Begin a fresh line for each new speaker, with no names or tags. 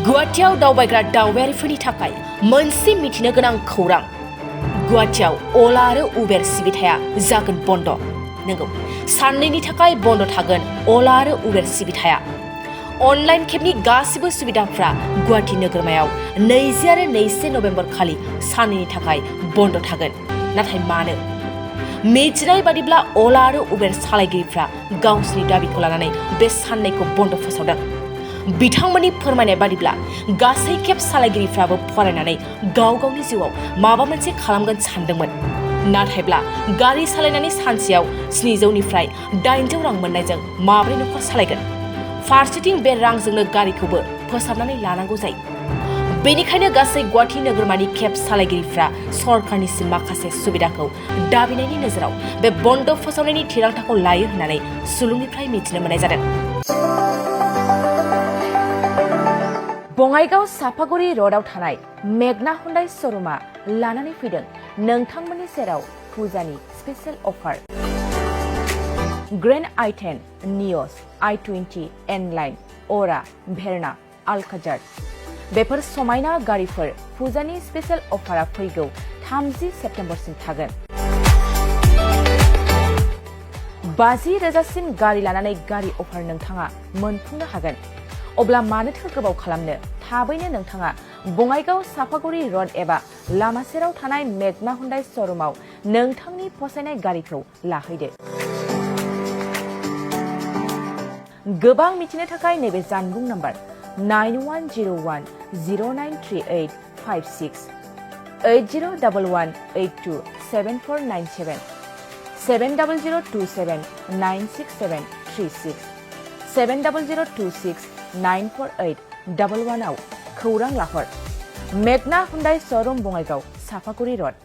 गुवाहाटीआव दावबायग्रा दावबायारिफोरनि थाखाय मोनसे मिथिनो गोनां खौरां। गुवाहाटीआव अला आरो उबेर सिबिथाया जागोन बन्द। नंगौ, साननैनि थाखाय बन्द थागोन अला आरो उबेर सिबिथाया। अनलाइन केबनि गासिबो सुबिदाफ्रा गुवाहाटी नोगोरमायाव 20 आरो 21 नभेम्बर खालि साननैनि थाखाय बन्द थागोन। नाथाय मानो? मिथिनाय बादिब्ला अला आरो उबेर सालायगिरिफ्रा गावसिनि दाबिखौ लानानै बे साननैखौ बन्द फोसावदों। बिथांमोननि फोरमायनाय बादिब्ला गासै केब सालायगिरिफ्राबो फरायनानै गाव गावनि जिउआव माबा मोनसे खालामगोन सानदोंमोन। नाथायब्ला गारि सालायनानै सानसेयाव 700 निफ्राय 800 रां मोननायजों माब्रै नखर सालायगोन? फारसेथिं बे रांजोंनो गारिखौबो फोसाबनानै लानांगौ जायो। बेनिखायनो गासै गुवाहाटी नोगोरमानि केब सालायगिरिफ्रा सरकारनिसिम माखासे सुबिदाखौ दाबिनायनि नोजोराव बे बन्द फोसावनायनि थिरांथाखौ लायो होननानै सुलुंनिफ्राय मिथिनो मोननाय जादों। बङाइगाव सापागुरि र'डआव थानाय मेगना हुन्डाइ श'रुमा लानानै फैदों नोंथांमोननि सेराव फुजानि स्पेशेल अफार। ग्रेन्ड i10, नियस, i20, एनलाइन, अरा, भेरना, अल्काजार बेफोर समायना गारिफोर फुजानि स्पेशेल अफारा फैगौ 30 सेप्तेम्बरसिम थागोन। 50,000सिम गारि लानानै गारि अफार नोंथाङा मोनफुंनो हागोन। अब्ला मानोथो गोबाव खालामनो? थाबैनो नोंथाङा बङाइगाव सापागुरि र'ड एबा लामा सेराव थानाय मेगना हुन्डाइ श'रुमाव नोंथांनि फसायनाय गारिखौ लाहैदो। गोबां मिथिनो थाखाय नैबे जानबुं नाम्बार 9101093856 8011827497 700279673 70026948111 आव खौरां लाहर। मेगना हुन्डाइ श'रुम बङाइगाव सापागुरि र'ड।